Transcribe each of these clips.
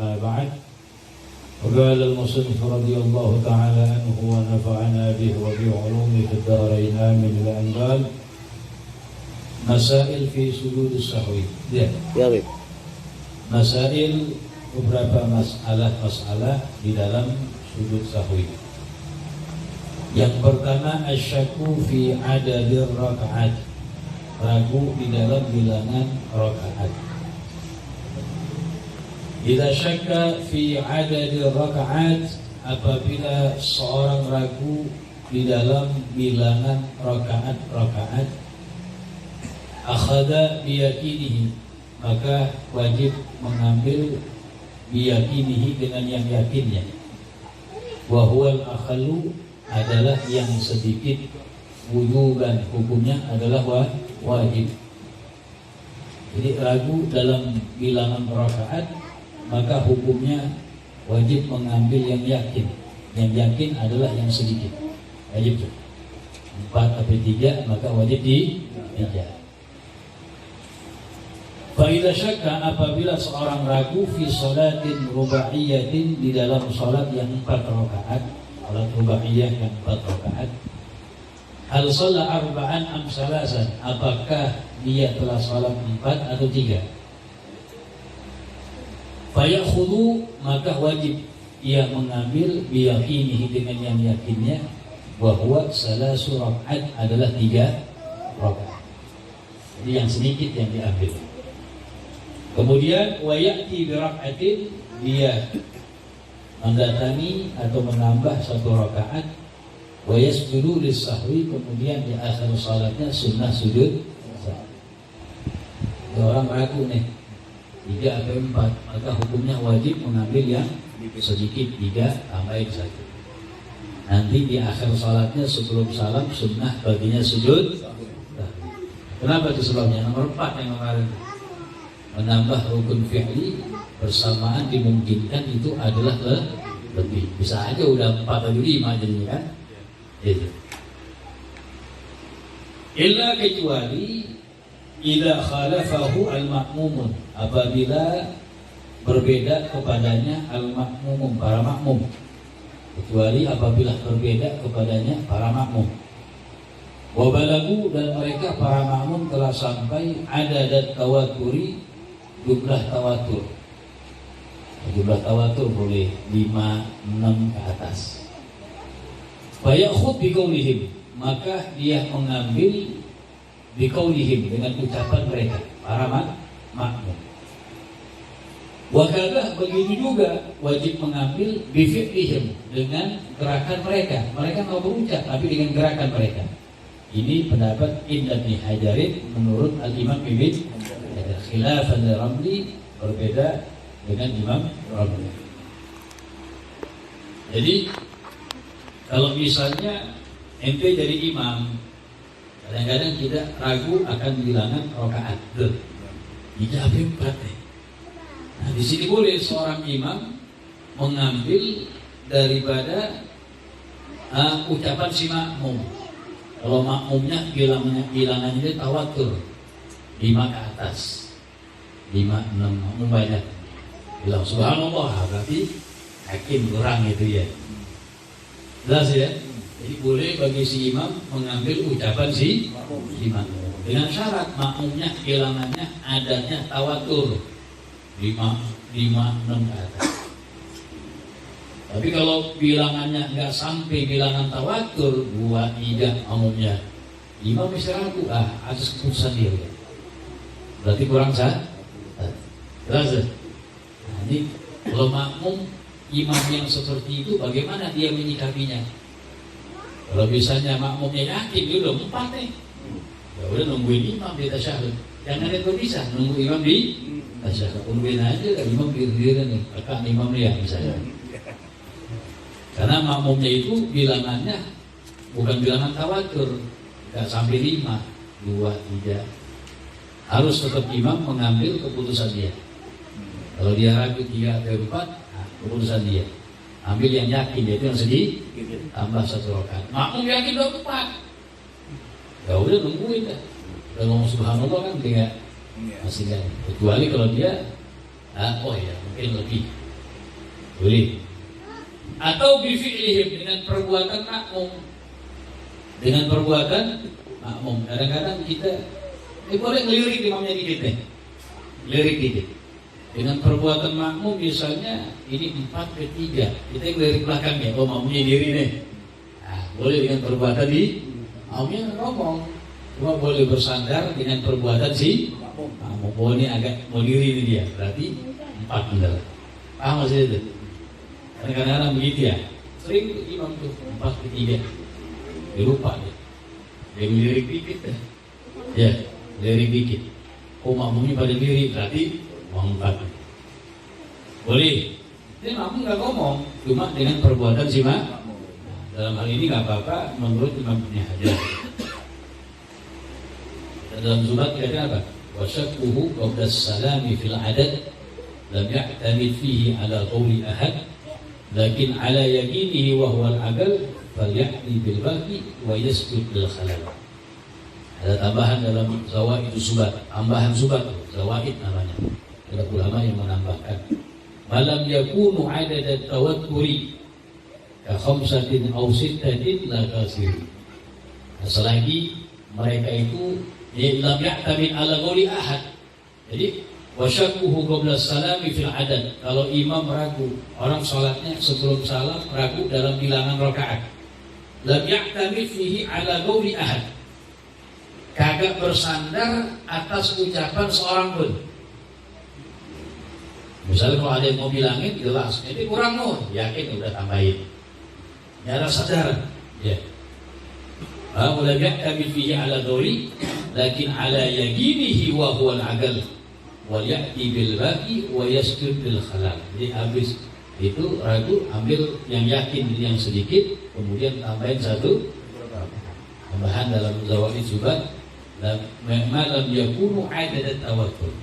ما بعد وقال المصنف رضي الله تعالى عنه ونفعنا به وبعلومه في الدارين آمين الأنبال Masail fi sujud sahwi. Ya. Masail beberapa masalah di dalam sujud sahwi. Yang pertama asyakku fi adadir rakaat. Ragu di dalam bilangan rakaat. Idza syakka fi adadir rakaat, apabila seorang ragu di dalam bilangan rakaat akhadha biyakinihi, maka wajib mengambil biyakinihi dengan yang yakinnya. Wa huwal akhalu, adalah yang sedikit, wujuban, hukumnya adalah wajib. Jadi ragu dalam bilangan rakaat, maka hukumnya wajib mengambil yang yakin. Yang yakin adalah yang sedikit, wajib 4 atau 3, maka wajib di 3. Fa'idha syakka, apabila seorang ragu fi sholatin rubaiyatin, di dalam sholat yang 4 rakaat, sholat rubaiyah yang 4 rakaat, hal sholat arba'an am salasan, apakah dia telah sholat 4 atau 3? Fayakhudhu, maka wajib ia mengambil biyakinihi dengan yang yakinnya, bahwa salasu rakaat adalah 3 rakaat. Jadi yang sedikit yang diambil. Kemudian wayati birak'atin, dia mendatangi atau menambah 1 rakaat, wayasjudu lis-sahwi, kemudian di akhir salatnya sunnah sujud. Orang ragu nih 3 atau 4, maka hukumnya wajib mengambil yang sedikit, 3 tambahin 1. Nanti di akhir salatnya sebelum salam sunnah baginya sujud. Kenapa itu sebabnya? Nomor 4 yang kemarin, menambah rukun fi'li bersamaan dimungkinkan itu adalah lebih. Bisa aja udah 4 atau 5 jadinya kan. Gitu. Illa, kecuali idza khalafahu al-ma'mumun, apabila berbeda kepadanya al-ma'mumun, para makmum. Kecuali apabila berbeda kepadanya para makmum. Wa balagu, dan mereka para makmum telah sampai adadat tawaturi, jumlah tawatur. Jumlah tawatur boleh 5, 6 ke atas. Fayakhud biqaulihim, maka dia mengambil biqaulihim, dengan ucapan mereka para makmum. Wa kadza, begitu juga wajib mengambil bifi'lihim, dengan gerakan mereka. Mereka mau berucap tapi dengan gerakan mereka. Ini pendapat Ibn Hajarin menurut Al-Imam Ibn Hajar. Khilafan Ramli, berbeda dengan Imam Ramli. Jadi kalau misalnya ente jadi imam, kadang-kadang kita ragu akan bilangan rakaat. 3 atau 4. Nah, di sini boleh seorang imam mengambil daripada ucapan si makmum. Kalau makmumnya bilangannya tawatur 5 ke atas, 5, 6, makmum banyak bilang subhanallah, berarti yakin kurang itu ya. Jelas ya. Jadi boleh bagi si imam mengambil ucapan si makmum, dengan syarat makmumnya bilangannya adanya tawatur 5, 6 ke atas. Tapi kalau bilangannya nggak sampai bilangan tawatur 2, 3 umumnya, imam bisa ragu atas keputusan dia. Berarti kurang sah. Jelas. Nah, ini kalau makmum imam yang seperti itu, bagaimana dia menyikapinya? Kalau misalnya makmumnya yakin dia udah 4 nih, ya udah nungguin imam di tasyahud. Jangan itu bisa nunggu imam di tasyahud, nungguin aja imam berdiri nih, rekan imam nih ya misalnya. Karena makmumnya itu bilangannya bukan bilangan tawatur, nggak sampai 5, 2, 3. Harus tetap imam mengambil keputusan dia. Kalau dia ragu 3 atau 4, keputusan dia. Ambil yang yakin, yaitu yang sedih, tambah 1 rakaat. Makmum yakin 4, ya udah nungguin dah. Udah ngomong subhanallah kan dia masih kan. Kecuali kalau dia oh ya mungkin lebih boleh. Atau bifi'lihim, dengan perbuatan makmum. Dengan perbuatan makmum. Kadang-kadang kita boleh ngelirik imamnya dikit deh. Lirik dikit. Dengan perbuatan makmum misalnya ini 4/3, kita ngelirik belakangnya, oh makmumnya diri nih. Nah, boleh dengan perbuatan di makmumnya ngomong. Cuma boleh bersandar dengan perbuatan si makmum. Oh ini agak mau diri ini dia, berarti 4 benar. Paham maksudnya itu? Kadang-kadang begitu ya. Sering imam tuh 4/3. Dia lupa dia. Dia ngelirik dikit deh. Ya, lirik dikit. Oh makmumnya pada diri, berarti 4. Boleh. Ini makmum nggak ngomong, cuma dengan perbuatan si makmum. Dalam hal ini nggak apa-apa menurut Imam Ibnu Hajar. Dalam surat kata apa? Wasyakuhu qabla salami fil adad lam ya'tamid fihi ala qawli ahad lakin ala yakinihi wa huwa al-aqal falyahdi bil baqi wa yasjud bil khalal. Ada tambahan dalam zawaid subat, tambahan subat, zawaid namanya. Ada ulama yang menambahkan malam yakunu adadat tawakkuri ka khamsatin aw sittatin la kasir. Selagi mereka itu lam ya'tamid ala qawli ahad. Jadi wasyakuhu qabla salami fil adad. Kalau imam ragu, orang salatnya sebelum salam ragu dalam bilangan rakaat. Lam ya'tamid fihi ala qawli ahad. Kagak bersandar atas ucapan seorang pun. Misalnya kalau ada yang mau bilangin jelas, ini kurang loh, yakin udah tambahin. Nyara sadar, ya. Lam ya'tamid fihi ala qawli lakin ala yakinihi wa huwa al-aqal wal ya'ti bil baqi wa yasjud bil khalal. Jadi habis itu ragu, ambil yang yakin yang sedikit, kemudian tambahin satu tambahan dalam zawaid subat. Malam yakunu adadat tawatur.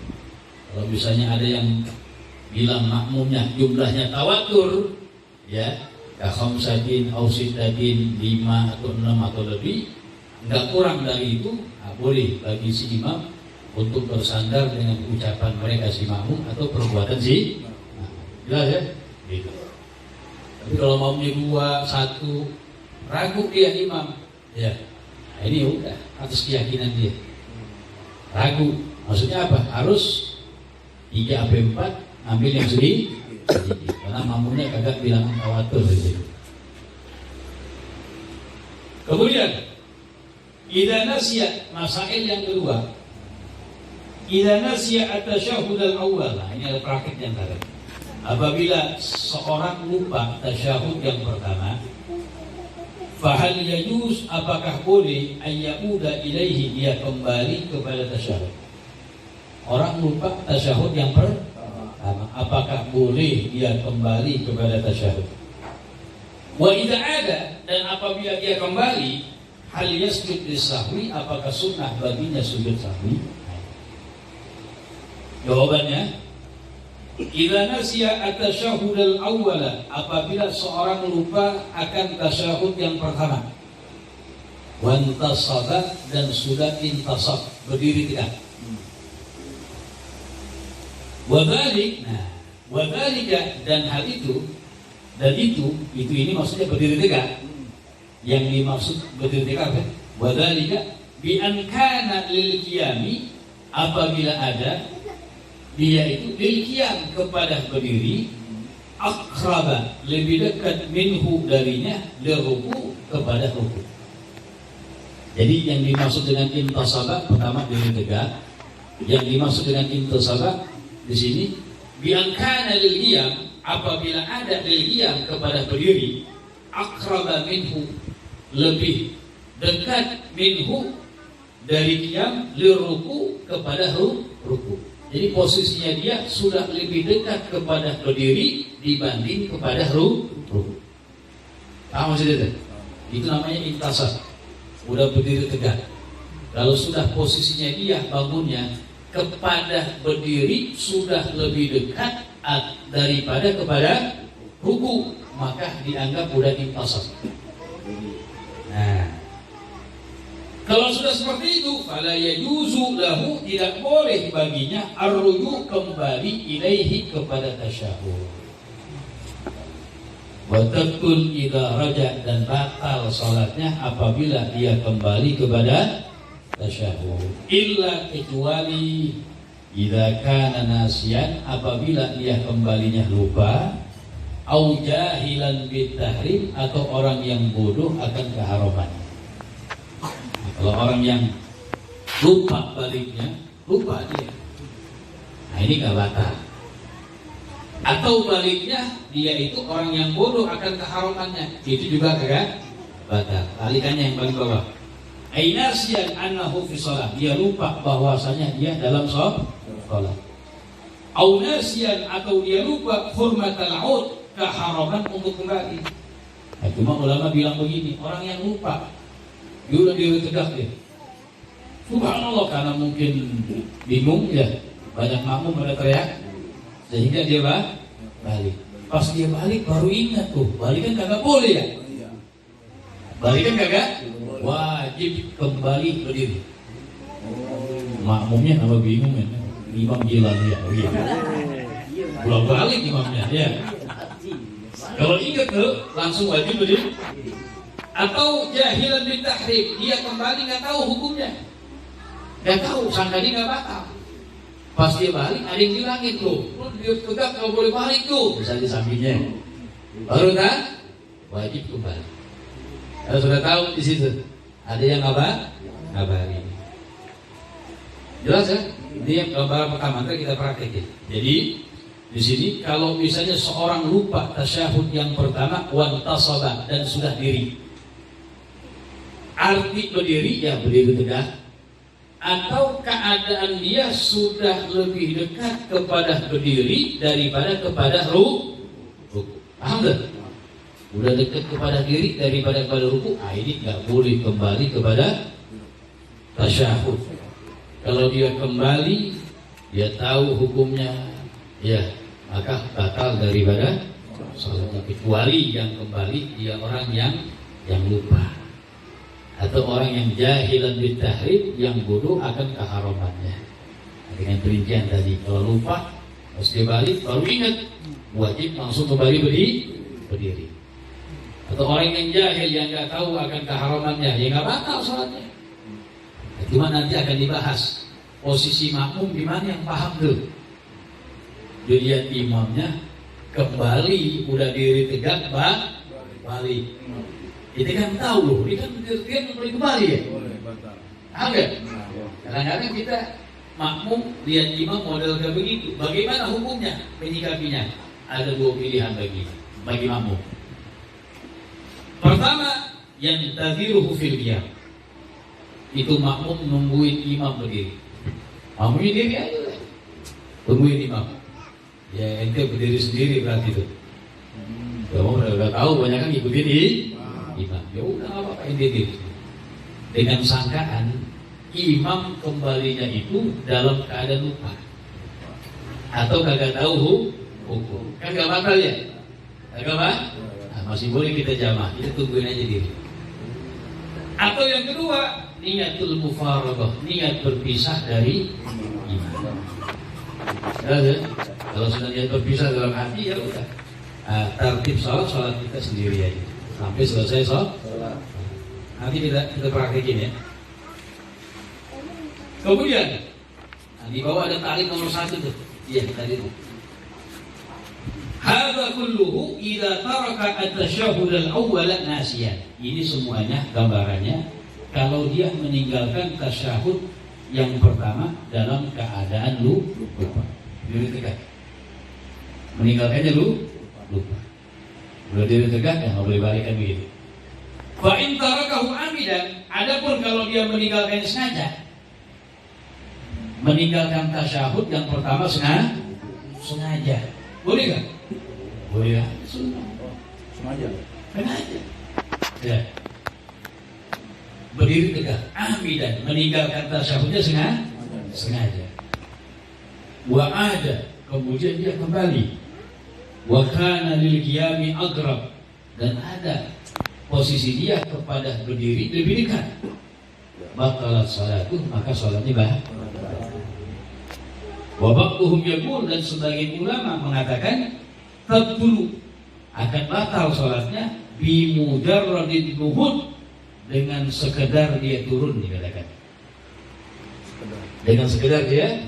Kalau misalnya ada yang bilang makmumnya jumlahnya tawatur, ya, khamsatin aw sittatin, 5 atau 6 atau lebih, enggak kurang dari itu, boleh bagi si imam untuk bersandar dengan ucapan mereka si makmum atau perbuatan si jelas ya? Gitu. Tapi kalau makmumnya 2, 1 ragu dia imam, ya. Nah, ini udah atas keyakinan dia. Ragu, maksudnya apa? Harus 3/4 ambil yang sedikit, karena makmumnya kagak bilangan tawatur gitu. Kemudian idza nasiya, masail yang kedua. Idza nasiya at-tasyahhud al-awwal. Nah, ini ada praktik yang tadi. Apabila seorang lupa tasyahud yang pertama, fahal yajuz, apakah boleh ayyauda ilaihi, dia kembali kepada tasyahud. Orang lupa tasyahud yang pertama, apakah boleh dia kembali kepada tasyahud? Wa idza ada, dan apabila dia kembali, hal yasjud lisahwi, apakah sunnah baginya sujud sahwi? Jawabannya, idza nasiya at-tasyahhud al-awwal, apabila seorang lupa akan tasyahud yang pertama, wantasaba, dan sudah intasab, berdiri tegak. Wadhalik, wadhalika, dan hal itu, dan itu ini maksudnya berdiri tegak. Yang dimaksud berdiri tegak apa? Wadhalika bi an kana lil qiyami, apabila ada dia itu lil qiyam, kepada berdiri, akraba, lebih dekat, minhu, darinya, liruku, kepada ruku. Jadi yang dimaksud dengan intasaba pertama diri tegak. Yang dimaksud dengan intasaba di sini bi an kana lil qiyam, apabila ada lil qiyam, kepada berdiri, akraba minhu, lebih dekat, minhu, dari qiyam, liruku, kepada ruku. Jadi posisinya dia sudah lebih dekat kepada berdiri dibanding kepada ruku. Paham maksudnya? Itu namanya intasab. Udah berdiri tegak. Kalau sudah posisinya dia bangunnya kepada berdiri sudah lebih dekat daripada kepada ruku, maka dianggap udah intasab. Nah, kalau sudah seperti itu, fala yajuzu lahu, tidak boleh baginya arruju, kembali ilaihi, kepada tasyahud. Wa tabtul idza raja, dan batal salatnya apabila dia kembali kepada tasyahud. Illa, kecuali idza kana nasiyan, apabila dia kembalinya lupa, au jahilan bitahrim, atau orang yang bodoh akan keharaman. Kalau orang yang lupa baliknya, lupa dia, nah ini nggak batal. Atau baliknya dia itu orang yang bodoh akan keharamannya, itu juga kagak batal. Balikannya yang paling bawah. Ainasian annahu fi shalah, dia lupa bahwasanya dia dalam shalat. Au nasian, atau dia lupa hurmatal aud, keharaman untuk kembali. Nah, cuma ulama bilang begini, orang yang lupa dia udah diri tegak dia. Subhanallah, karena mungkin bingung ya, banyak makmum pada teriak, sehingga dia balik. Pas dia balik baru ingat tuh, balik kan kagak boleh ya. Balik kan kagak, wajib kembali berdiri. Makmumnya nama bingung ya, imam gila ya. Pulang balik imamnya ya. Kalau ingat tuh langsung wajib berdiri. Atau jahilan bitahrim, dia kembali nggak tahu hukumnya, nggak tahu, sangka dia nggak batal. Pas dia balik ada yang bilangin tuh, dia tegak kalau boleh balik tuh, misalnya sampingnya, baru kan wajib kembali. Kalau sudah tahu di situ ada yang ngabarin. Jelas ya? Ini yang gambaran pertama kita praktekin. Jadi di sini kalau misalnya seorang lupa tasyahud yang pertama wantasaba, dan sudah diri. Arti berdiri ya berdiri tegak, atau keadaan dia sudah lebih dekat kepada berdiri daripada kepada ruku. Paham gak? Udah dekat kepada diri daripada kepada ruku, ini nggak boleh kembali kepada tasyahud. Kalau dia kembali, dia tahu hukumnya, ya maka batal daripada salatnya, kecuali yang kembali dia orang yang lupa, atau orang yang jahilan bitahrim, yang bodoh akan keharamannya. Dengan perincian tadi, kalau lupa harus dia balik, baru ingat wajib langsung kembali berdiri. Atau orang yang jahil yang nggak tahu akan keharamannya, ya nggak batal salatnya. Cuma nanti akan dibahas posisi makmum di mana yang paham tuh. Dilihat imamnya kembali, udah diri tegak, balik. Ini kan tahu loh, ini kan dia boleh kembali ya. Tahu ya? Kadang-kadang kita makmum lihat imam model kayak begitu. Bagaimana hukumnya menyikapinya? Ada dua pilihan bagi makmum. Pertama, yang tadhiruhu fil qiyam. Itu makmum nungguin imam berdiri. Makmumnya diri aja lah, tungguin imam. Ya ente berdiri sendiri berarti itu. Kamu udah tahu banyak kan ikutin imam. Ya udah apa-apa ente diri. Dengan sangkaan imam kembalinya itu dalam keadaan lupa atau kagak tahu hukum. Kan gak batal ya? Kagak apa? Nah, masih boleh kita jamaah. Kita tungguin aja diri. Atau yang kedua, niatul mufaraqah, niat berpisah dari imam. Ya, kalau sudah niat berpisah dalam hati ya udah. Tertib sholat kita sendiri aja sampai selesai sholat. Nanti kita praktekin ya. Kemudian di bawah ada tarik nomor 1 tuh. Iya tadi tuh. Hadza kulluhu idza taraka at-tasyahhud al-awwal nasiyan. Ini semuanya gambarannya kalau dia meninggalkan tasyahud yang pertama dalam keadaan lupa. Diri tegak. Meninggalkannya lupa. Udah diri tegak ya, nggak boleh balikan begitu. Fa in tarakahu amidan, adapun kalau dia meninggalkan sengaja, meninggalkan tasyahud yang pertama sengaja, boleh nggak? Boleh ya, sengaja. Ya. Berdiri tegak, amidan, meninggalkan tasyahudnya sengaja. Wa ada, kemudian dia kembali. Wa kana lil qiyami agrab, dan ada posisi dia kepada berdiri lebih dekat. Batalat salatuh, maka salatnya batal. Wa ba'dhum yaqul, dan sebagian ulama mengatakan tabtulu, akan batal sholatnya bimujarradid nuhud, dengan sekedar dia turun dikatakan. Dengan sekedar dia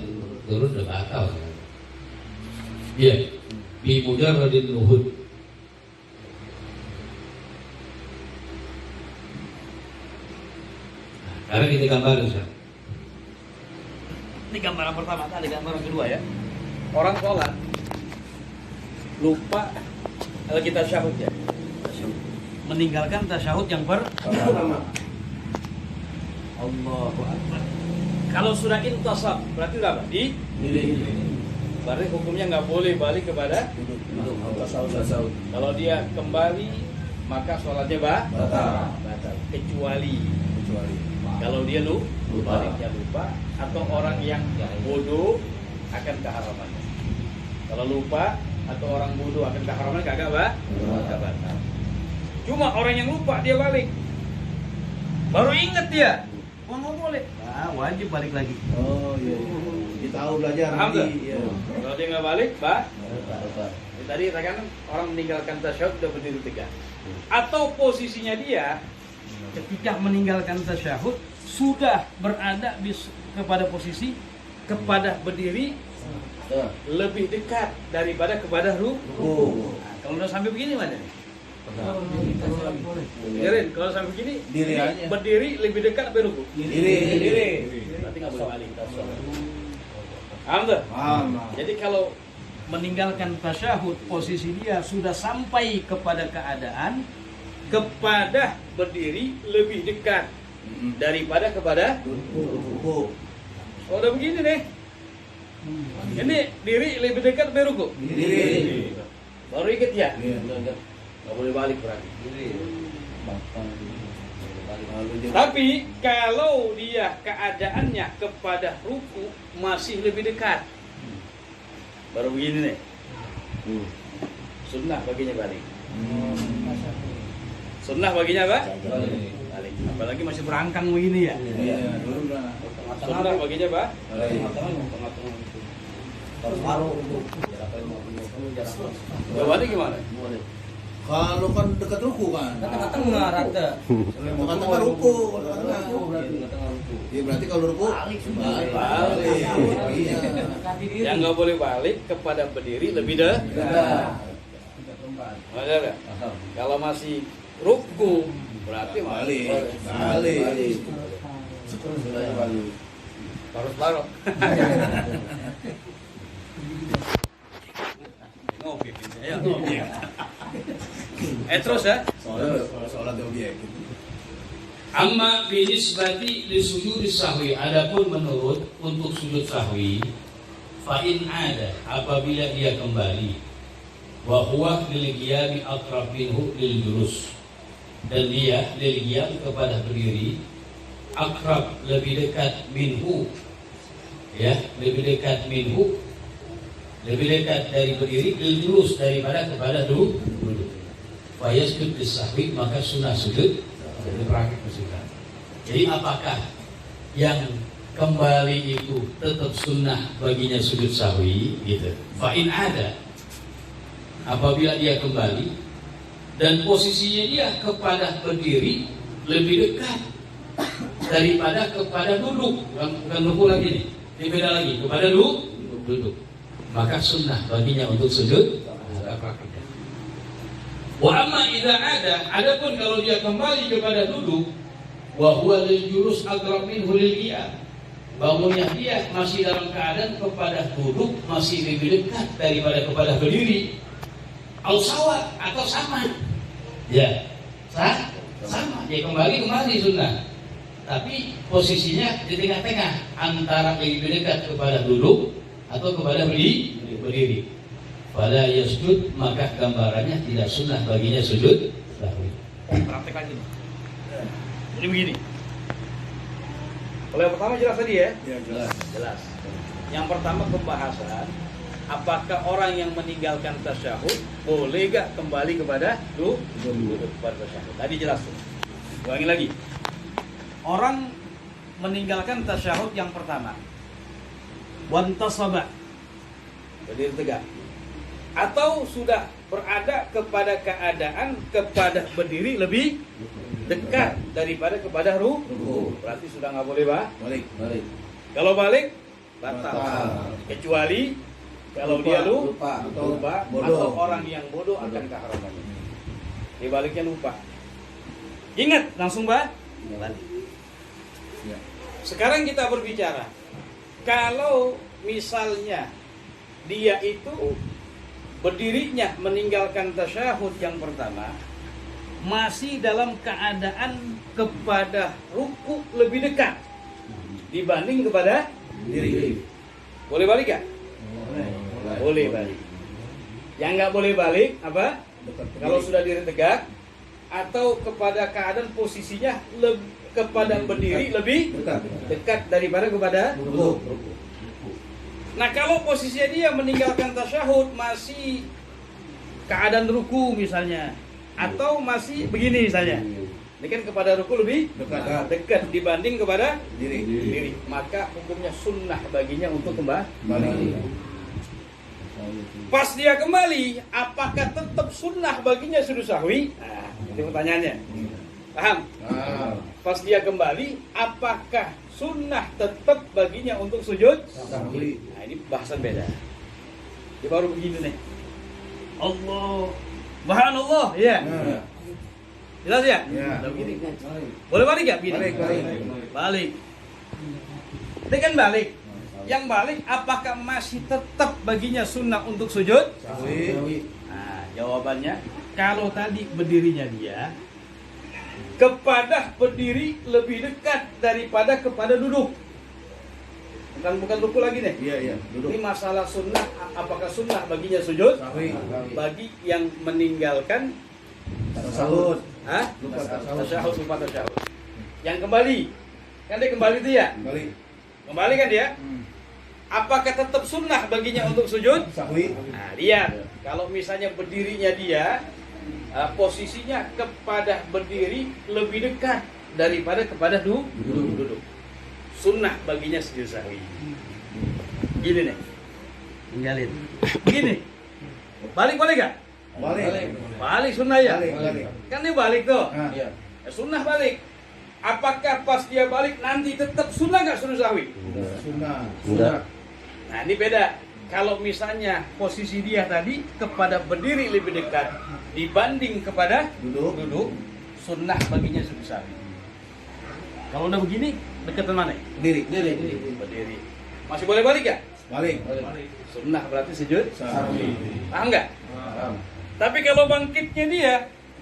turun udah batal. Iya, bimujarradid nuhud. Nah, sekarang kita gambarin sekarang. Ini gambaran pertama, ada gambaran kedua ya. Orang sholat lupa kalau kita tasyahud ya. Meninggalkan tasyahud yang pertama. Allahu Akbar. Kalau sudah intasab berarti apa? Berarti hukumnya nggak boleh balik kepada tasawuf. Kalau dia kembali maka sholatnya batal. Kecuali kalau dia lupa atau orang yang bodoh akan keharamannya. Kalau lupa atau orang bodoh akan keharamannya kagak batal. Cuma orang yang lupa dia balik, baru ingat dia, mau boleh, wajib balik lagi. Oh iya. Kita tahu belajar nanti. Ya. Kalau dia nggak balik, tadi kan orang meninggalkan tasyahud sudah berdiri tegak. Atau posisinya dia ketika meninggalkan tasyahud sudah berada kepada posisi kepada berdiri lebih dekat daripada kepada ruku. Nah, kalau udah sampai begini mana nih? Dengerin, kalau sampai begini berdiri lebih dekat dari ruku. Diri. Berarti nggak boleh balik. Paham tuh? Jadi kalau meninggalkan tasyahud posisi dia sudah sampai kepada keadaan kepada berdiri lebih dekat daripada kepada ruku. Oh, udah begini nih. Ini diri lebih dekat dari ruku. Diri. Baru ingat ya? Nggak boleh balik berarti. Tapi kalau dia keadaannya kepada ruku masih lebih dekat, baru begini nih. Sunnah baginya balik. Sunnah baginya apa? Balik. Apalagi masih berangkang begini ya. Sunnah baginya apa? Jawabannya gimana? Kalau kan dekat ruku kan. Tengah-tengah rata. Tengah ruku. Ya berarti kalau ruku balik. Iya. Yang nggak boleh balik kepada berdiri lebih dekat. Maksudnya kalau masih ruku berarti Balik. Paruh-paruh. Ngopi. Terus ya. Sholat objek. Amma binisbati li sujud sahwi, adapun menurut untuk sujud sahwi, fa in ada, apabila dia kembali, wa huwa lil qiyami aqrab minhu lil julus, dan dia lil qiyam kepada berdiri, akrab lebih dekat minhu, ya, lebih dekat minhu, lebih dekat dari berdiri, lil julus daripada kepada duduk. Fa yasjud bisahwi, maka sunnah sujud. Jadi praktik kesukaan. Jadi apakah yang kembali itu tetap sunnah baginya sujud sahwi gitu? Fa'in ada, apabila dia kembali dan posisinya dia kepada berdiri lebih dekat daripada kepada duduk, bukan ruku lagi nih, ini beda lagi, kepada duduk, maka sunnah baginya untuk sujud. Ada praktiknya. Wa amma idza ada, adapun kalau dia kembali kepada duduk, wa huwa lil jurus aqrab minhu lil qiyam, bangunnya dia masih dalam keadaan kepada duduk masih lebih dekat daripada kepada berdiri, au sawa atau sama, ya sama, dia kembali sunnah, tapi posisinya di tengah-tengah antara lebih dekat kepada duduk atau kepada berdiri. Pada yasjud, maka gambarannya tidak sunnah baginya sujud sahwi. Praktek lagi. Jadi begini. Kalau yang pertama jelas tadi ya? Ya jelas. Yang pertama pembahasan apakah orang yang meninggalkan tasyahud boleh gak kembali kepada duduk kepada tasyahud. Tadi jelas tuh. Ulangi lagi. Orang meninggalkan tasyahud yang pertama. Wantasaba. Berdiri tegak. atau sudah berada kepada keadaan kepada berdiri lebih dekat daripada kepada ruku, berarti sudah nggak boleh Balik. kalau balik batal. Kecuali kalau dia lupa bodoh. atau orang yang bodoh akan keharamannya. Dia baliknya lupa. Ingat langsung balik. Ya. Sekarang kita berbicara, kalau misalnya dia itu berdirinya meninggalkan tasyahud yang pertama, masih dalam keadaan kepada ruku lebih dekat dibanding kepada Diri. boleh balik gak? Boleh balik. Yang nggak boleh balik apa? Kalau sudah diri tegak atau kepada keadaan posisinya kepada berdiri lebih dekat daripada kepada Ruku. Nah, kalau posisinya dia meninggalkan tasyahud masih keadaan ruku misalnya, atau masih begini misalnya, ini kan kepada ruku lebih dekat dibanding kepada diri, maka hukumnya sunnah baginya untuk kembali. Pas dia kembali, apakah tetap sunnah baginya sujud sahwi? Nah, itu pertanyaannya. Paham? Pas dia kembali, apakah sunnah tetap baginya untuk sujud Sahwi. Nah, ini bahasan beda. Dia baru begini nih. Allah, Subhanallah, ya. Jelas ya? Ya. Udah begini. Boleh balik ya? Begini. Balik. Ini kan balik. Yang balik, apakah masih tetap baginya sunnah untuk sujud? Sahwi. Nah, jawabannya, kalau tadi berdirinya dia kepada berdiri lebih dekat daripada kepada duduk. Bukan ruku lagi nih. Iya, duduk. Ini masalah sunnah, apakah sunnah baginya sujud? Sahwi. Bagi yang meninggalkan Tasawuf. lupa tasyahud. Yang kembali, kan dia kembali itu ya? Kembali kan dia? Apakah tetap sunnah baginya untuk sujud? Sahwi. Nah, lihat, kalau misalnya berdirinya dia posisinya kepada berdiri lebih dekat daripada kepada duduk. Sunnah baginya sujud sahwi. Gini nih, tinggalin. Begini, balik boleh gak? Balik sunnah ya. Balik. Kan dia balik tuh. Iya. Ya, sunnah balik. Apakah pas dia balik nanti tetap sunnah gak sujud sahwi? Sunnah. Nah, ini beda. Kalau misalnya posisi dia tadi kepada berdiri lebih dekat dibanding kepada duduk, sunnah baginya sujud sahwi. Kalau udah begini, dekatan mana? Diri. Berdiri. Masih boleh balik ya? Balik. Sunnah berarti sujud Sahwi. paham nggak? Tapi kalau bangkitnya dia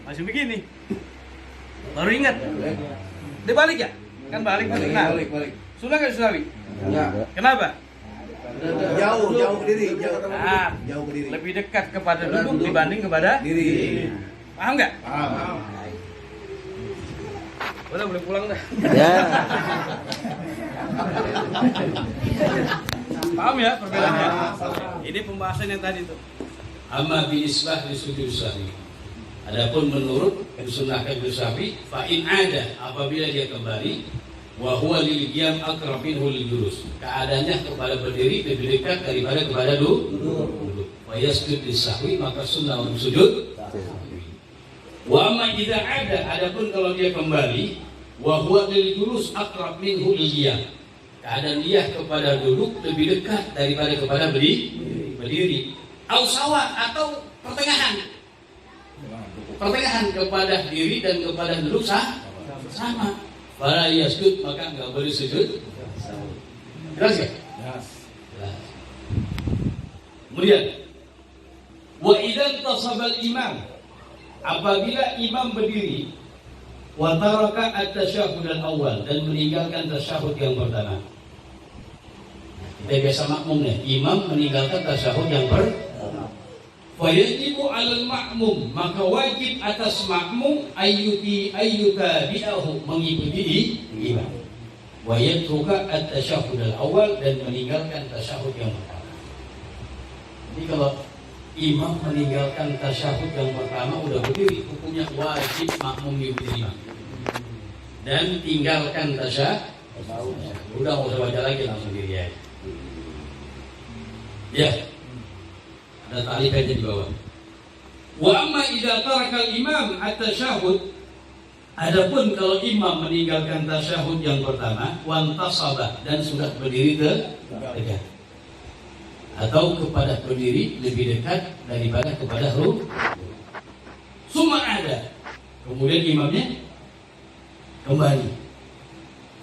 masih begini, baru ingat. Dia balik ya? Kan balik. Nah, Balik. sunnah nggak sujud sahwi? Enggak. Kenapa? Jauh ke diri. Ah, Jauh ke diri. lebih dekat kepada duduk dibanding kepada Diri. paham nggak? Paham. Udah boleh pulang dah. Ya. Paham ya perbedaannya? Ini pembahasan yang tadi tuh. Amma bi isbah li sujud sahwi. Adapun menurut sunnahkan sujud sahwi, fa in ada, apabila dia kembali, wa huwa lil qiyam aqrab minhu lil julus. Keadaannya kepada berdiri lebih dekat daripada kepada duduk. Wa yasjud lis sahwi, maka sunnah untuk sujud sahwi. Wa amma idza ada, adapun kalau dia kembali, wa huwa lil julus aqrab minhu lil qiyam. Keadaan dia kepada duduk lebih dekat daripada kepada berdiri. Au sawa atau pertengahan kepada diri dan kepada duduk sama. Fala yasjud, maka enggak boleh sujud. Jelas ya? Jelas. Kemudian wa idzan tasabal imam, apabila imam berdiri wa taraka at-tasyahhud al-awwal dan meninggalkan tasyahud yang pertama. Kita biasa makmum nih, imam meninggalkan tasyahud yang pertama. Fayajibu 'alal ma'mum, maka wajib atas makmum ayyutabi'ahu, mengikuti imam. Wa yatruka at-tasyahhud al-awwal, dan meninggalkan tasyahud yang pertama. Jadi kalau imam meninggalkan tasyahud yang pertama udah berdiri, hukumnya wajib makmum mengikuti imam. Dan tinggalkan tasyahud. Udah nggak usah baca lagi, langsung diri aja. Ya. Ada tarikannya di bawah. Wa amma idza taraka al-imam at-tasyahhud, adapun kalau imam meninggalkan tasyahud yang pertama, wantasaba dan sudah berdiri tegak, atau kepada berdiri lebih dekat daripada kepada rukuk. Summa ada, kemudian imamnya kembali.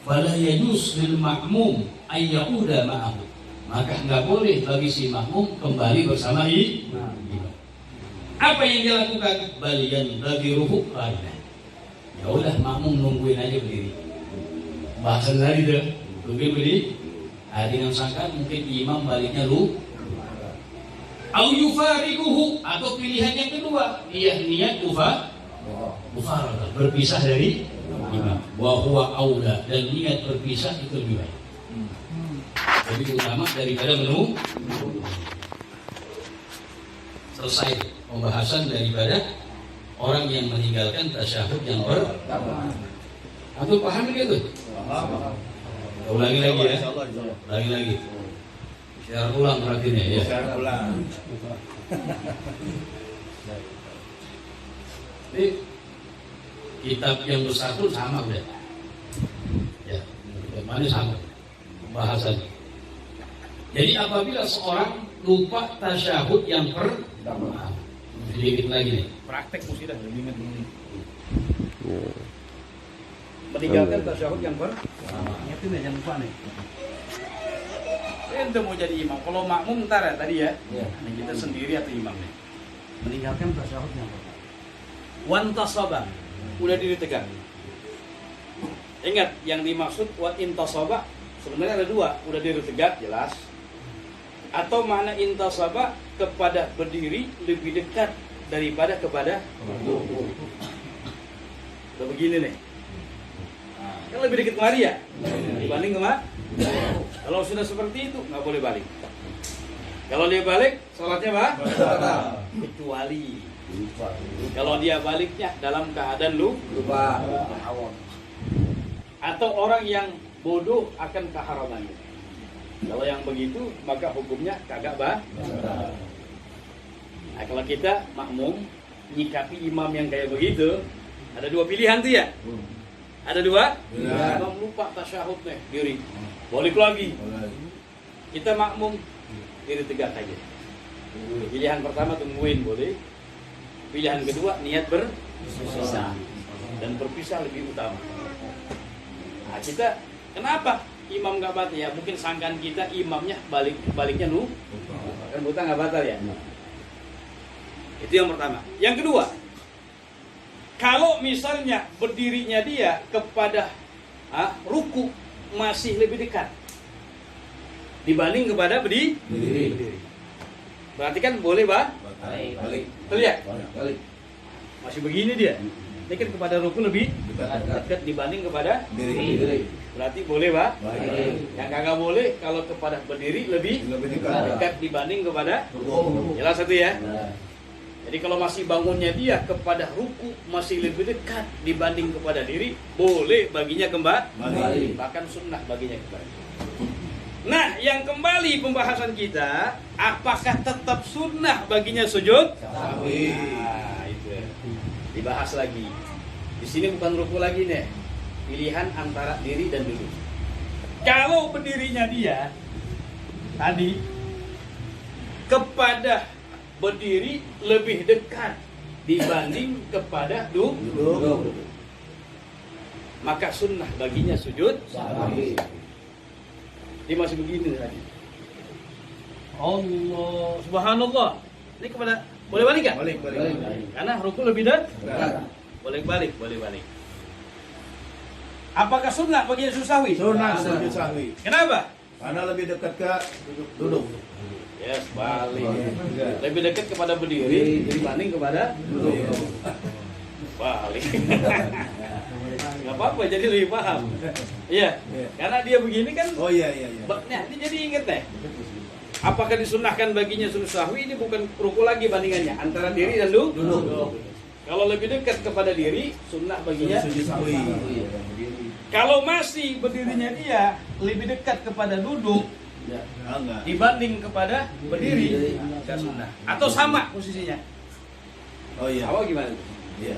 Fala yajuz lil ma'mum ay yauda ma'ahu, maka enggak boleh bagi si makmum kembali bersama imam. Apa yang dia lakukan? Balian bagi rukuk qaidah. Ya udah, makmum nungguin aja berdiri. Bahasan tadi deh, nungguin berdiri. Dengan sangka mungkin imam baliknya lu. Au yufariquhu, atau pilihan yang kedua, dia niat mufaraqah, berpisah dari imam. Wa huwa aula, dan niat berpisah itu lebih baik. Lebih utama daripada menunggu. Selesai pembahasan daripada orang yang meninggalkan tasyahud yang pertama. Antum paham gitu? Ulangi lagi ya. Ulangi lagi. Share ulang berarti ya. Share ulang. Ini kitab yang besar pun sama udah. Ya, mana sama pembahasannya. Jadi apabila seorang lupa tasyahud yang pertama, sedikit lagi nih. Praktek mesti dah lebih ingat ini. Meninggalkan tasyahud yang pertama. Ingatin ya, jangan lupa nih. Ente mau jadi imam, kalau makmum ntar ya tadi ya. Nah, kita sendiri atau imam nih. Meninggalkan tasyahud yang pertama. Wantasaba, udah diri tegak. Ingat yang dimaksud wa intasaba sebenarnya ada dua, udah diri tegak jelas. Atau makna intasaba kepada berdiri lebih dekat daripada kepada rukuk. Udah begini nih. Kan lebih dekat kemari ya dibanding kemari. Kalau sudah seperti itu nggak boleh balik. Kalau dia balik, sholatnya apa? Kecuali kalau dia baliknya dalam keadaan lupa atau orang yang bodoh akan keharamannya. Kalau yang begitu maka hukumnya kagak bah. Nah, kalau kita makmum nyikapi imam yang kayak begitu, ada dua pilihan tuh ya. Ada dua. Imam lupa tasyahud nih, diri. Balik lagi. Kita makmum diri tegak aja. Pilihan pertama tungguin boleh. Pilihan kedua niat berpisah. Dan berpisah lebih utama. Nah, kita kenapa imam nggak batal ya? Mungkin sangkaan kita imamnya baliknya lu. Kan buta nggak batal ya? Itu yang pertama. Yang kedua, kalau misalnya berdirinya dia kepada ruku masih lebih dekat dibanding kepada berdiri. Berarti kan boleh balik. Terlihat? Balik. Masih begini dia. Ini kan kepada ruku lebih dekat dibanding kepada berdiri. Berarti boleh balik. Yang kagak boleh kalau kepada berdiri lebih dekat dibanding kepada ruku. Jelas satu ya? Jadi kalau masih bangunnya dia kepada ruku masih lebih dekat dibanding kepada diri, boleh baginya kembali. Bahkan sunnah baginya kembali. Nah, yang kembali pembahasan kita, apakah tetap sunnah baginya sujud? Sahwi. Nah, itu dibahas lagi. Di sini bukan ruku lagi nih, pilihan antara diri dan duduk. Kalau berdirinya dia tadi kepada berdiri lebih dekat dibanding kepada duduk, maka sunnah baginya sujud sahwi. Dia masih begini tadi. Allah, subhanallah. Ini kepada boleh balik kan? Balik. Karena rukuk lebih dekat. Boleh balik. Apakah sunnah baginya sujud sahwi? Sunnah sujud sahwi. Kenapa? Karena lebih dekat ke duduk. Yes, balik. Lebih dekat kepada berdiri dibanding kepada duduk. Balik. Gak apa-apa, jadi lebih paham. Iya, karena dia begini kan. Oh iya. Nah, ini jadi ingat deh. Apakah disunahkan baginya sujud sahwi? Ini bukan ruku lagi bandingannya antara diri dan duduk. Kalau lebih dekat kepada diri, sunnah baginya sujud sahwi. Kalau masih berdirinya dia lebih dekat kepada duduk, Enggak. dibanding kepada berdiri nggak sunnah. Atau sama posisinya. Oh iya. Sama gimana? Iya.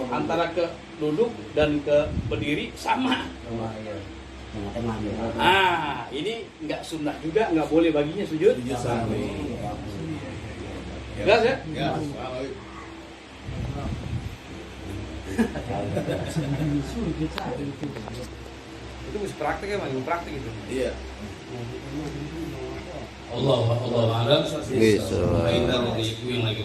Antara ke duduk dan ke berdiri sama. Ah, ini nggak sunnah juga, nggak boleh baginya sujud. Sujud sahwi. Jelas ya? Ya. Itu mesti praktek ya, Bang. Praktek itu. Iya. Allah alam. Gitu. Baik dari ibu yang lagi